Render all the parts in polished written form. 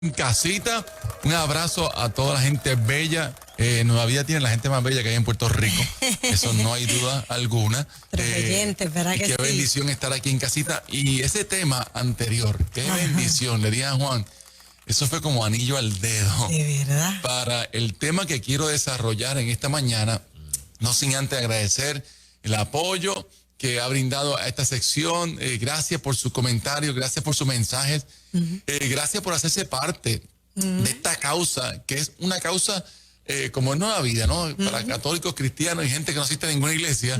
en casita. Un abrazo a toda la gente bella. Nueva Vida tiene la gente más bella que hay en Puerto Rico. Eso no hay duda alguna. ¿Verdad que qué sí? bendición estar aquí en casita. Y ese tema anterior, qué bendición. Le dije a Juan, eso fue como anillo al dedo. De verdad. Para el tema que quiero desarrollar en esta mañana, no sin antes agradecer el apoyo que ha brindado a esta sección. Gracias por sus comentarios, gracias por sus mensajes, gracias por hacerse parte de esta causa, que es una causa como es Nueva Vida, ¿no? Para católicos, cristianos y gente que no asiste a ninguna iglesia.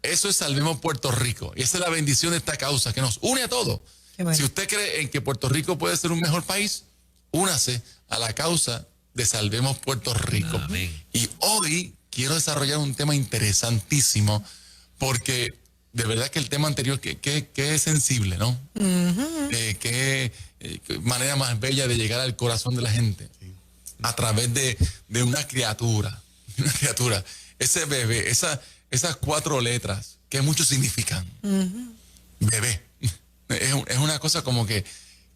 Eso es Salvemos Puerto Rico. Y esa es la bendición de esta causa, que nos une a todos. Bueno. Si usted cree en que Puerto Rico puede ser un mejor país, únase a la causa de Salvemos Puerto Rico. Amén. Y hoy quiero desarrollar un tema interesantísimo, porque de verdad que el tema anterior, que es sensible, ¿no? Qué manera más bella de llegar al corazón de la gente, a través de una criatura. Ese bebé, esas 4 letras, que mucho significan. Bebé. Es una cosa como que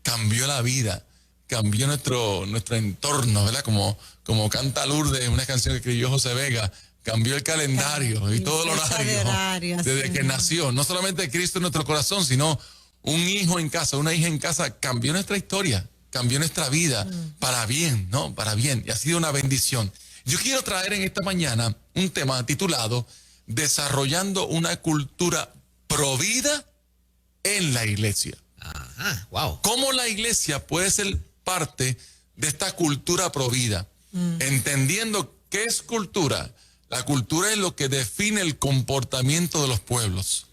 cambió la vida, cambió nuestro entorno, ¿verdad? Como canta Lourdes, una canción que escribió José Vega, cambió el calendario y todo el horario desde que nació. No solamente Cristo en nuestro corazón, sino un hijo en casa, una hija en casa, cambió nuestra historia, cambió nuestra vida para bien, ¿no? Para bien. Y ha sido una bendición. Yo quiero traer en esta mañana un tema titulado Desarrollando una cultura provida en la iglesia. Ajá, wow. ¿Cómo la iglesia puede ser parte de esta cultura provida? Entendiendo qué es cultura. La cultura es lo que define el comportamiento de los pueblos.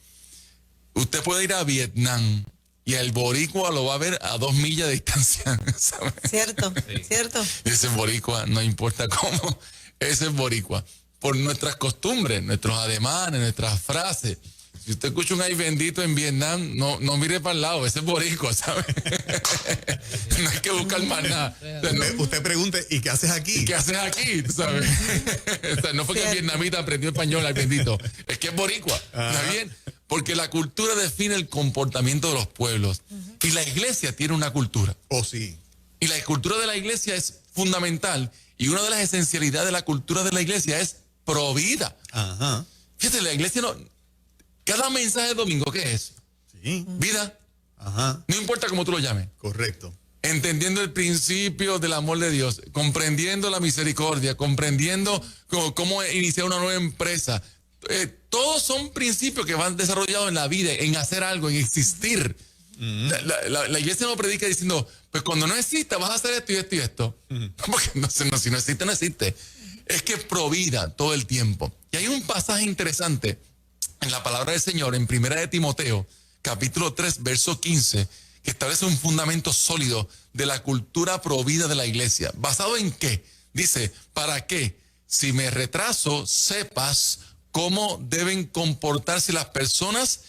Usted puede ir a Vietnam y el boricua lo va a ver a 2 millas de distancia, ¿sabe? Cierto, cierto. Ese boricua, no importa cómo, ese es boricua. Por nuestras costumbres, nuestros ademanes, nuestras frases. Si usted escucha un ay bendito en Vietnam, no mire para el lado, ese es boricua, ¿sabe? No hay que buscar más nada. O sea, Usted pregunte, ¿y qué haces aquí? ¿Y qué haces aquí? ¿Sabes? O sea, no fue que el vietnamita aprendió español, ay bendito. Es que es boricua. ¿Está bien? Porque la cultura define el comportamiento de los pueblos. Y la iglesia tiene una cultura. Oh, sí. Y la cultura de la iglesia es fundamental. Y una de las esencialidades de la cultura de la iglesia es provida. Ajá. Fíjate, la iglesia no... Cada mensaje de domingo, ¿qué es? Sí. Vida. Ajá. No importa cómo tú lo llames. Correcto. Entendiendo el principio del amor de Dios, comprendiendo la misericordia, comprendiendo cómo iniciar una nueva empresa. Todos son principios que van desarrollados en la vida, en hacer algo, en existir. La iglesia no predica diciendo, pues cuando no exista vas a hacer esto y esto y esto. Porque si no existe, no existe. Es que es provida todo el tiempo. Y hay un pasaje interesante en la palabra del Señor, en 1 de Timoteo, capítulo 3, verso 15, que establece un fundamento sólido de la cultura provida de la iglesia. ¿Basado en qué? Dice, ¿para qué? Si me retraso, sepas cómo deben comportarse las personas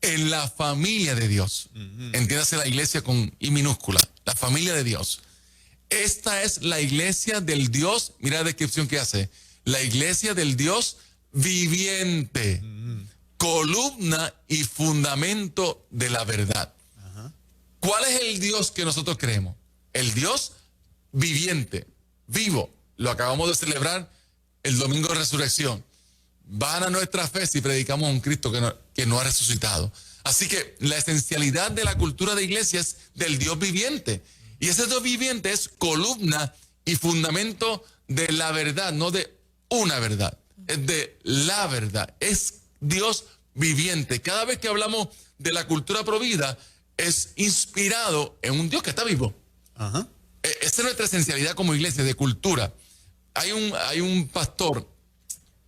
en la familia de Dios. Entiéndase la iglesia con I minúscula, la familia de Dios. Esta es la iglesia del Dios, mira la descripción que hace, la iglesia del Dios viviente, columna y fundamento de la verdad. ¿Cuál es el Dios que nosotros creemos? El Dios viviente, vivo. Lo acabamos de celebrar el domingo de resurrección. Van a nuestra fe si predicamos a un Cristo que no ha resucitado. Así que la esencialidad de la cultura de iglesia es del Dios viviente. Y ese Dios viviente es columna y fundamento de la verdad, no de una verdad. Es de la verdad. Es Dios viviente. Cada vez que hablamos de la cultura provida, es inspirado en un Dios que está vivo. Ajá. Esa es nuestra esencialidad como iglesia, de cultura. Hay un pastor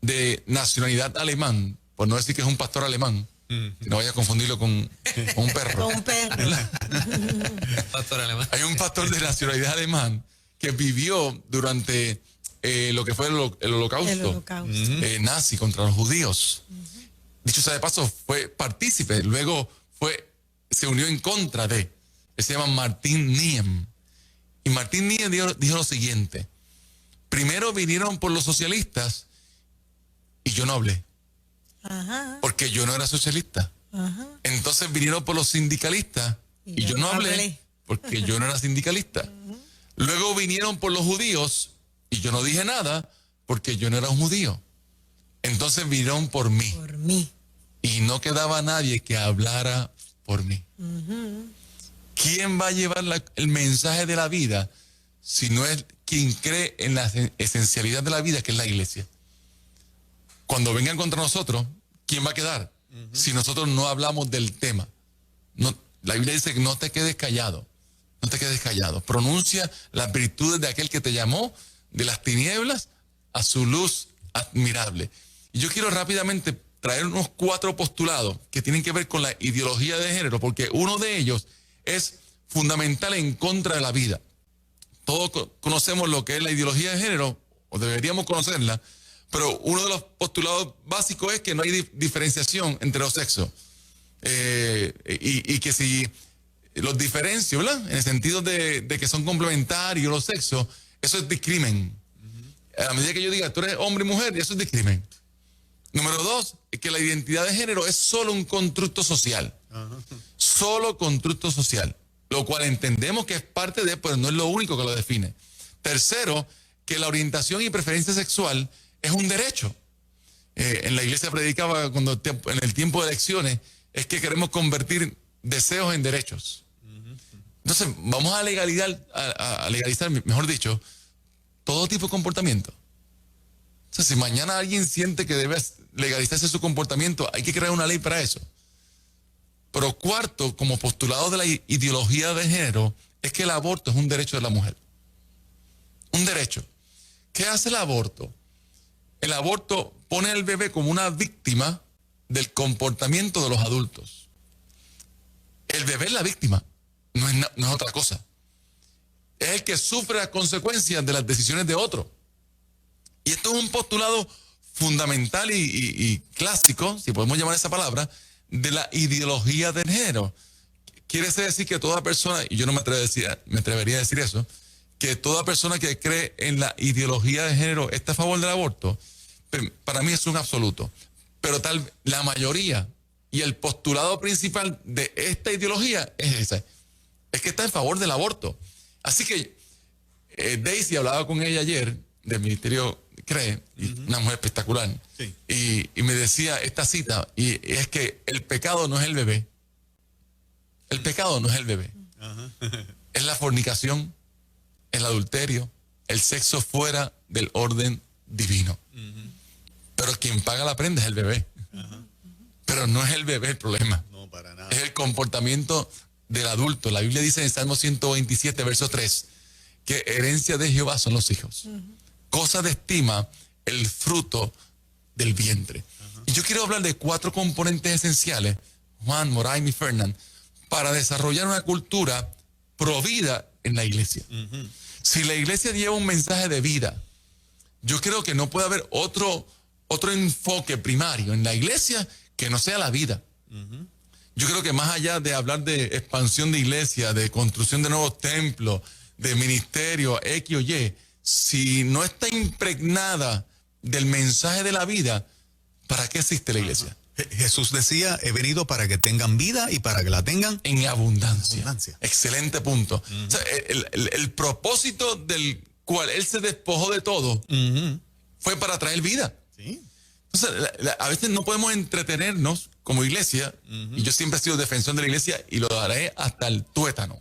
de nacionalidad alemán, por no decir que es un pastor alemán, que no vaya a confundirlo con un perro. Con un perro. Pastor alemán. Hay un pastor de nacionalidad alemán que vivió durante lo que fue el holocausto, El holocausto. nazi contra los judíos. Dicho sea de paso, fue partícipe, luego se unió en contra de. Él se llama Martin Niem. Y Martin Niem dijo lo siguiente: primero vinieron por los socialistas y yo no hablé. Ajá. Porque yo no era socialista. Ajá. Entonces vinieron por los sindicalistas y yo no hablé porque yo no era sindicalista. Luego vinieron por los judíos y yo no dije nada porque yo no era un judío. Entonces vinieron por mí Por mí. y no quedaba nadie que hablara por mí. ¿Quién va a llevar el mensaje de la vida si no es quien cree en la esencialidad de la vida, que es la iglesia? Cuando vengan contra nosotros, ¿quién va a quedar? Si nosotros no hablamos del tema. No, la Biblia dice que no te quedes callado. No te quedes callado. Pronuncia las virtudes de aquel que te llamó de las tinieblas a su luz admirable. Y yo quiero rápidamente traer unos 4 postulados que tienen que ver con la ideología de género, porque uno de ellos es fundamental en contra de la vida. Todos conocemos lo que es la ideología de género, o deberíamos conocerla, pero uno de los postulados básicos es que no hay diferenciación entre los sexos. Y que si los diferencio, ¿verdad? En el sentido de que son complementarios los sexos, eso es discrimen. A medida que yo diga, tú eres hombre y mujer, eso es discrimen. Número 2, es que la identidad de género es solo un constructo social. Solo constructo social. Lo cual entendemos que es parte de, pero no es lo único que lo define. Tercero, que la orientación y preferencia sexual es un derecho. En la iglesia predicaba cuando en el tiempo de elecciones, es que queremos convertir deseos en derechos. Entonces, vamos a legalizar, mejor dicho, todo tipo de comportamiento. O sea, si mañana alguien siente que debe legalizarse su comportamiento, hay que crear una ley para eso. Pero cuarto, como postulado de la ideología de género, es que el aborto es un derecho de la mujer. Un derecho. ¿Qué hace el aborto? El aborto pone al bebé como una víctima del comportamiento de los adultos. El bebé es la víctima, no es otra cosa. Es el que sufre las consecuencias de las decisiones de otro. Y esto es un postulado fundamental y clásico, si podemos llamar esa palabra, de la ideología del género. Quiere decir que toda persona, y yo no me atrevería a decir eso, que toda persona que cree en la ideología de género está a favor del aborto. Para mí es un absoluto. Pero la mayoría y el postulado principal de esta ideología es ese. Es que está en favor del aborto. Así que Daisy, hablaba con ella ayer del Ministerio CREE, una mujer espectacular, Sí. y me decía esta cita, y es que el pecado no es el bebé. El pecado no es el bebé. Es la fornicación, el adulterio, el sexo fuera del orden divino. Pero quien paga la prenda es el bebé. Pero no es el bebé el problema. No, para nada. Es el comportamiento del adulto. La Biblia dice en Salmo 127, verso 3, que herencia de Jehová son los hijos. Cosa de estima el fruto del vientre. Y yo quiero hablar de 4 componentes esenciales, Juan, Moraim y Fernán, para desarrollar una cultura provida en la iglesia. Si la iglesia lleva un mensaje de vida, yo creo que no puede haber otro enfoque primario en la iglesia que no sea la vida. Yo creo que más allá de hablar de expansión de iglesia, de construcción de nuevos templos, de ministerio, X o Y, si no está impregnada del mensaje de la vida, ¿para qué existe la iglesia? Jesús decía, he venido para que tengan vida y para que la tengan En abundancia. abundancia. Excelente punto. O sea, el propósito del cual Él se despojó de todo fue para traer vida. Sí. Entonces, a veces no podemos entretenernos como iglesia, y yo siempre he sido defensor de la iglesia y lo daré hasta el tuétano.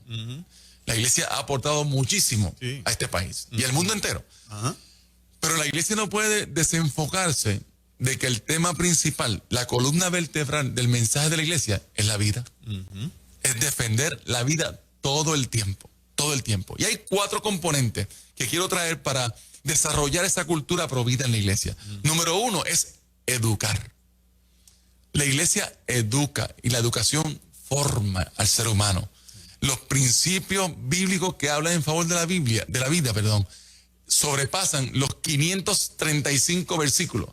La iglesia ha aportado muchísimo Sí. a este país y al mundo entero. Ajá. Pero la iglesia no puede desenfocarse de que el tema principal, la columna vertebral del mensaje de la iglesia es la vida. Es defender la vida todo el tiempo, todo el tiempo. Y hay 4 componentes que quiero traer para desarrollar esa cultura provida en la iglesia. Número 1 es educar. La iglesia educa y la educación forma al ser humano. Los principios bíblicos que hablan en favor de la vida, sobrepasan los 535 versículos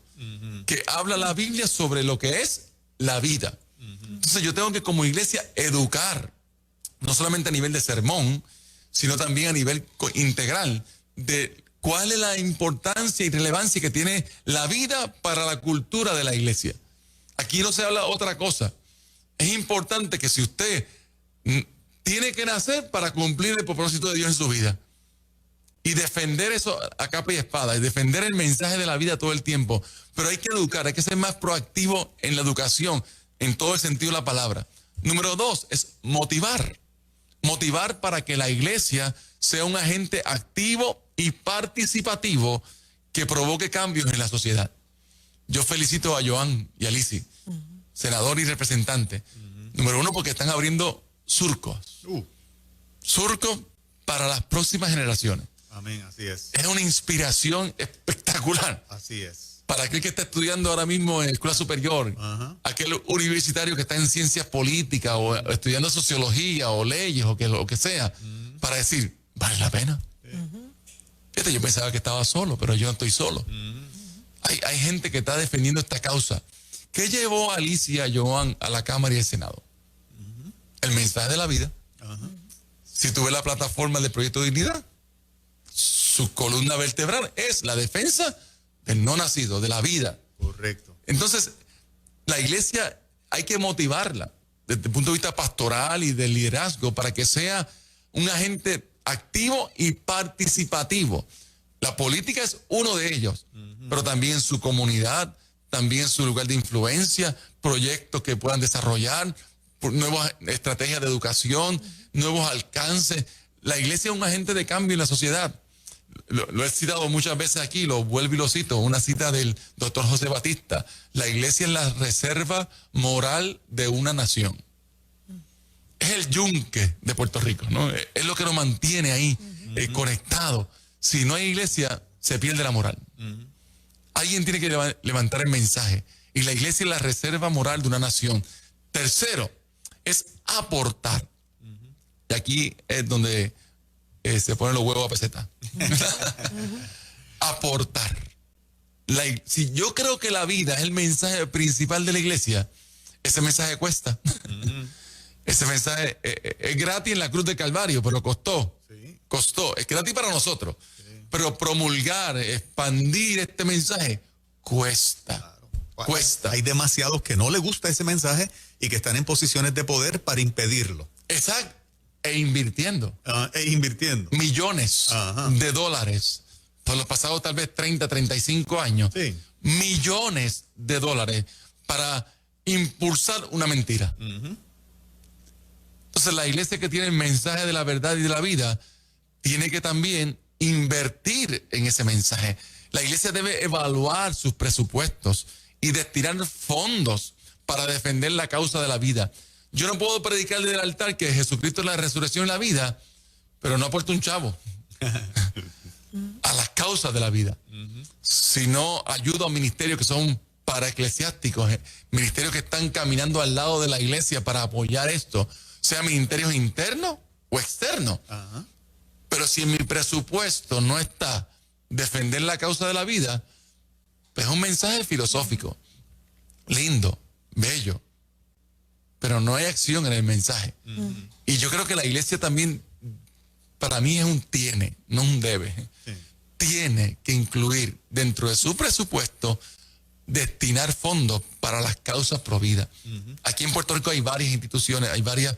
que habla la Biblia sobre lo que es la vida. Entonces yo tengo que como iglesia educar, no solamente a nivel de sermón, sino también a nivel integral de cuál es la importancia y relevancia que tiene la vida para la cultura de la iglesia. Aquí no se habla otra cosa. Es importante que si usted tiene que nacer para cumplir el propósito de Dios en su vida, y defender eso a capa y espada, y defender el mensaje de la vida todo el tiempo. Pero hay que educar, hay que ser más proactivo en la educación, en todo el sentido de la palabra. Número 2 es motivar. Motivar para que la iglesia sea un agente activo y participativo que provoque cambios en la sociedad. Yo felicito a Joan y a Lizzy, senador y representante. Número 1, porque están abriendo surcos. Surcos para las próximas generaciones. Amén, así es. Es una inspiración espectacular. Así es. Para aquel que está estudiando ahora mismo en escuela superior, aquel universitario que está en ciencias políticas o estudiando sociología o leyes o lo que sea, para decir, vale la pena. Fíjate, yo pensaba que estaba solo, pero yo no estoy solo. Hay gente que está defendiendo esta causa. ¿Qué llevó a Alicia y a Joan a la Cámara y al Senado? El mensaje de la vida. Si tú ves la plataforma del Proyecto de Dignidad, su columna vertebral es la defensa del no nacido, de la vida. Correcto. Entonces, la iglesia hay que motivarla desde el punto de vista pastoral y de liderazgo para que sea un agente activo y participativo. La política es uno de ellos, pero también su comunidad, también su lugar de influencia, proyectos que puedan desarrollar, nuevas estrategias de educación, nuevos alcances. La iglesia es un agente de cambio en la sociedad. Lo he citado muchas veces aquí, lo vuelvo y lo cito, una cita del doctor José Batista. La iglesia es la reserva moral de una nación. Es el yunque de Puerto Rico, ¿no? Es lo que nos mantiene ahí conectados. Si no hay iglesia, se pierde la moral. Alguien tiene que levantar el mensaje. Y la iglesia es la reserva moral de una nación. Tercero, es aportar. Y aquí es donde se ponen los huevos a peseta. Aportar. Si yo creo que la vida es el mensaje principal de la iglesia, ese mensaje cuesta. Ese mensaje es gratis en la cruz del Calvario, pero costó. Costó. Es gratis para nosotros. Pero promulgar, expandir este mensaje, cuesta. Cuesta. Hay demasiados que no les gusta ese mensaje y que están en posiciones de poder para impedirlo. Exacto. E invirtiendo. Invirtiendo. Millones de dólares por los pasados tal vez 30, 35 años. Sí. Millones de dólares para impulsar una mentira. Entonces la iglesia que tiene el mensaje de la verdad y de la vida tiene que también invertir en ese mensaje. La iglesia debe evaluar sus presupuestos y destinar fondos para defender la causa de la vida. Yo no puedo predicar desde el altar que Jesucristo es la resurrección y la vida, pero no aporto un chavo a las causas de la vida. Si no ayudo a ministerios que son paraeclesiásticos, ministerios que están caminando al lado de la iglesia para apoyar esto, sea ministerios internos o externos. Pero si en mi presupuesto no está defender la causa de la vida, pues es un mensaje filosófico, lindo, bello, pero no hay acción en el mensaje. Y yo creo que la iglesia también, para mí es un tiene, no un debe. Tiene que incluir dentro de su presupuesto destinar fondos para las causas pro vida. Aquí en Puerto Rico hay varias instituciones, hay varias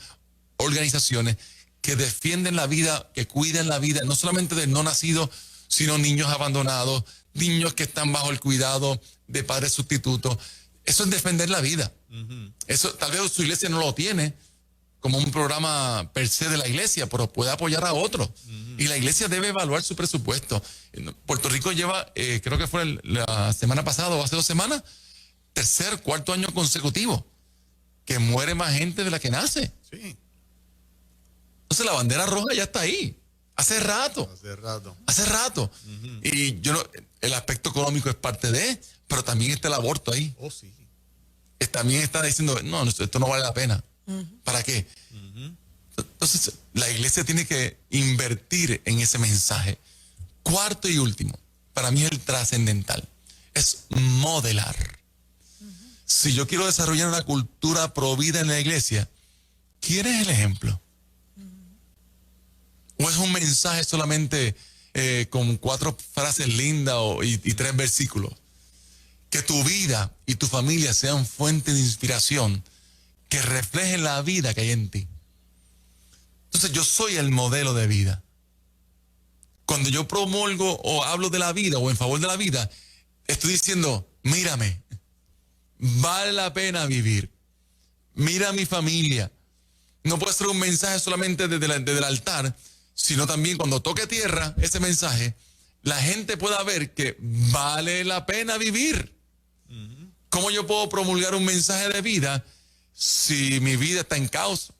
organizaciones que defienden la vida, que cuidan la vida, no solamente del no nacido, sino niños abandonados, niños que están bajo el cuidado de padres sustitutos. Eso es defender la vida. Eso tal vez su iglesia no lo tiene como un programa per se de la iglesia, pero puede apoyar a otros. Y la iglesia debe evaluar su presupuesto. Puerto Rico lleva, creo que fue la semana pasada o hace 2 semanas, 3er, 4 año consecutivo que muere más gente de la que nace. Sí. Entonces la bandera roja ya está ahí. Hace rato. Y el aspecto económico es parte de, pero también está el aborto ahí. Oh, sí. También está diciendo, no, esto no vale la pena. ¿Para qué? Entonces, la iglesia tiene que invertir en ese mensaje. Cuarto y último, para mí es el trascendental, es modelar. Si yo quiero desarrollar una cultura pro vida en la iglesia, ¿quién es el ejemplo? ¿O es un mensaje solamente con 4 frases lindas y 3 versículos? Que tu vida y tu familia sean fuente de inspiración, que reflejen la vida que hay en ti. Entonces yo soy el modelo de vida. Cuando yo promulgo o hablo de la vida o en favor de la vida, estoy diciendo, mírame, vale la pena vivir. Mira a mi familia. No puede ser un mensaje solamente desde el altar, sino también cuando toque tierra ese mensaje, la gente pueda ver que vale la pena vivir. ¿Cómo yo puedo promulgar un mensaje de vida si mi vida está en caos?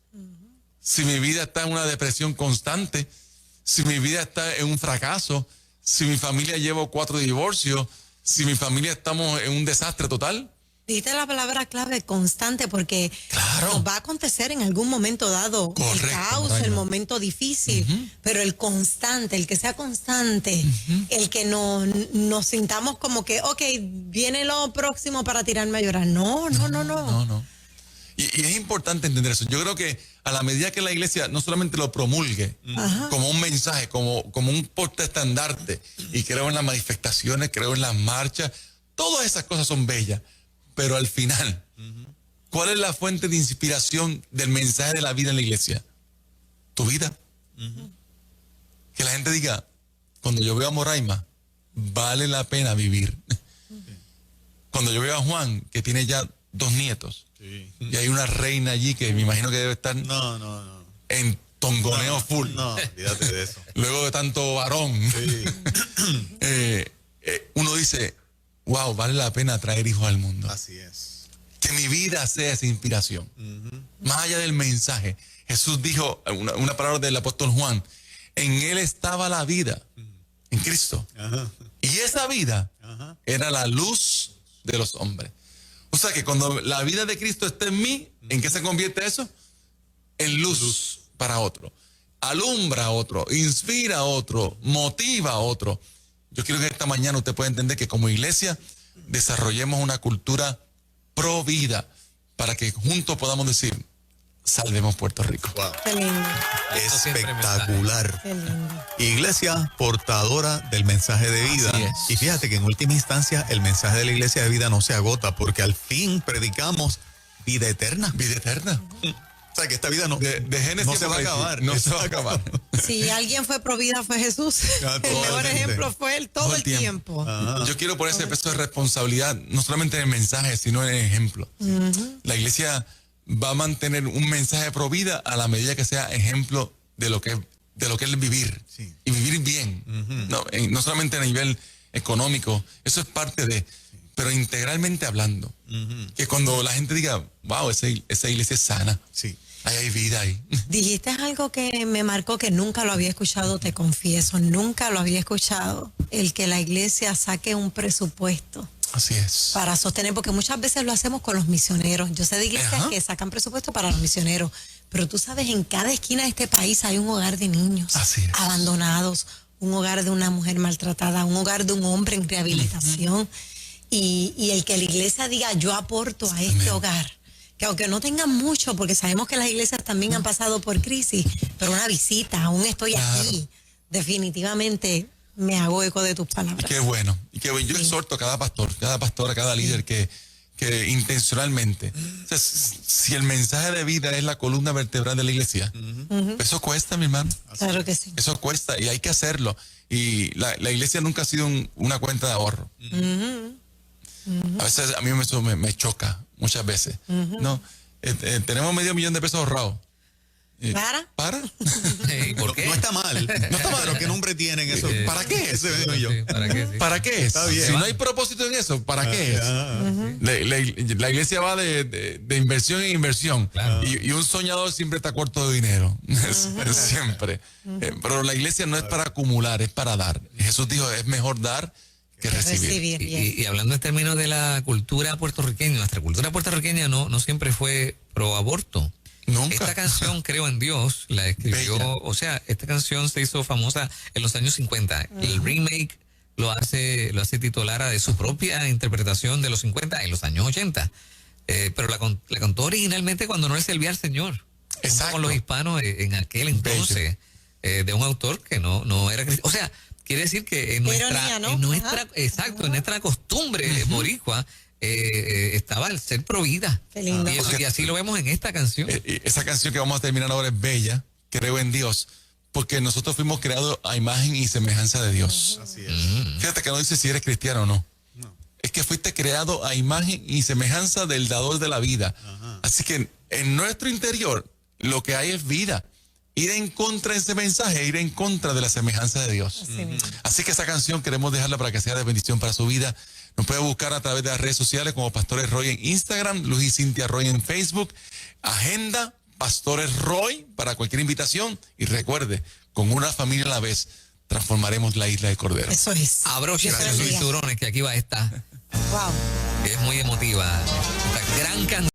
Si mi vida está en una depresión constante, si mi vida está en un fracaso, si mi familia lleva 4 divorcios, si mi familia estamos en un desastre total. Dijiste la palabra clave, constante, porque Claro. nos va a acontecer en algún momento dado Correcto, el caos, Raima. el momento difícil, pero el constante, el que sea constante, el que nos sintamos como que, ok, viene lo próximo para tirarme a llorar. No. No. Y es importante entender eso. Yo creo que a la medida que la iglesia no solamente lo promulgue como un mensaje, como un portaestandarte, y creo en las manifestaciones, creo en las marchas, todas esas cosas son bellas, pero al final, ¿cuál es la fuente de inspiración del mensaje de la vida en la iglesia? Tu vida. Que la gente diga, cuando yo veo a Moraima, vale la pena vivir. Cuando yo veo a Juan, que tiene ya 2 nietos, y hay una reina allí que me imagino que debe estar No. en tongoneo full, No, olvídate de eso. luego de tanto varón, Sí. uno dice, wow, vale la pena traer hijos al mundo. Así es. Que mi vida sea esa inspiración. Más allá del mensaje, Jesús dijo una palabra del apóstol Juan, en él estaba la vida, en Cristo. Ajá. Y esa vida era la luz de los hombres. O sea que cuando la vida de Cristo está en mí, ¿en qué se convierte eso? En luz para otro. Alumbra a otro, inspira a otro, motiva a otro. Yo quiero que esta mañana usted pueda entender que como iglesia desarrollemos una cultura pro vida para que juntos podamos decir, salvemos Puerto Rico. Wow. Qué lindo, Esto siempre me Espectacular. qué lindo. Iglesia portadora del mensaje de vida. Así es. Y fíjate que en última instancia el mensaje de la iglesia de vida no se agota porque al fin predicamos vida eterna. Vida eterna. O sea que esta vida no, De Génesis no se va a Apocalipsis. acabar. No se va a acabar. Si alguien fue pro vida fue Jesús. Ah, El mejor totalmente. ejemplo fue él todo el tiempo. Yo quiero poner ese peso de responsabilidad, no solamente en el mensaje, sino en el ejemplo. La iglesia va a mantener un mensaje pro vida a la medida que sea ejemplo de lo que es vivir. Sí. Y vivir bien. No solamente a nivel económico, eso es parte de, pero integralmente hablando. Que cuando la gente diga, wow, esa iglesia es sana. Sí. Ahí hay vida ahí. Dijiste algo que me marcó que nunca lo había escuchado, te confieso, nunca lo había escuchado. El que la iglesia saque un presupuesto Así es. para sostener, porque muchas veces lo hacemos con los misioneros. Yo sé de iglesias Ajá. que sacan presupuesto para los misioneros, pero tú sabes, en cada esquina de este país hay un hogar de niños Así es. abandonados, un hogar de una mujer maltratada, un hogar de un hombre en rehabilitación. Y el que la iglesia diga, yo aporto a este hogar, que aunque no tengan mucho, porque sabemos que las iglesias también han pasado por crisis, pero una visita, un estoy aquí, definitivamente me hago eco de tus palabras. Qué bueno. Y qué bueno. Yo exhorto a cada pastor, cada pastora, cada líder que intencionalmente, o sea, si el mensaje de vida es la columna vertebral de la iglesia, eso cuesta, mi hermano. Claro que sí. Eso cuesta y hay que hacerlo. Y la iglesia nunca ha sido una cuenta de ahorro. A veces a mí me choca, muchas veces. No, tenemos $500,000 de pesos ahorrados. ¿Para? ¿Y por qué? No está mal. No está mal. Pero ¿qué nombre tienen eso? ¿Para qué es? Ese vengo yo. Sí, ¿para qué? Sí. ¿Para qué es? Está bien. Si no hay propósito en eso, ¿para qué es? La iglesia va de inversión en inversión. Claro. Y un soñador siempre está corto de dinero. Siempre. Pero la iglesia no es para acumular, es para dar. Jesús dijo, es mejor dar que recibir. Y hablando en términos de la cultura puertorriqueña, nuestra cultura puertorriqueña no siempre fue pro aborto. Nunca. Esta canción, Creo en Dios, la escribió, Bella. o sea, esta canción se hizo famosa en los años 50. El remake lo hace titular de su propia interpretación de los 50 en los años 80. Pero la cantó originalmente cuando no le servía al Señor. Exacto. Con los hispanos en aquel entonces, de un autor que no era cristiano. O sea, quiere decir que en Ironía, ¿no? en nuestra costumbre boricua, estaba el ser pro vida. Qué lindo. Y así lo vemos en esta canción. Esa canción que vamos a terminar ahora es bella, Creo en Dios, porque nosotros fuimos creados a imagen y semejanza de Dios. Así es. Fíjate que no dice si eres cristiano o no. Es que fuiste creado a imagen y semejanza del dador de la vida. Así que en nuestro interior lo que hay es vida. Ir en contra de ese mensaje, ir en contra de la semejanza de Dios. Así que esa canción queremos dejarla para que sea de bendición para su vida. Nos puede buscar a través de las redes sociales como Pastores Roy en Instagram, Luz y Cintia Roy en Facebook. Agenda Pastores Roy para cualquier invitación. Y recuerde, con una familia a la vez, transformaremos la isla de Cordero. Eso es. Abróchese Dios sus bendiga. cinturones, que aquí va esta. Wow. Es muy emotiva. Esta gran canción.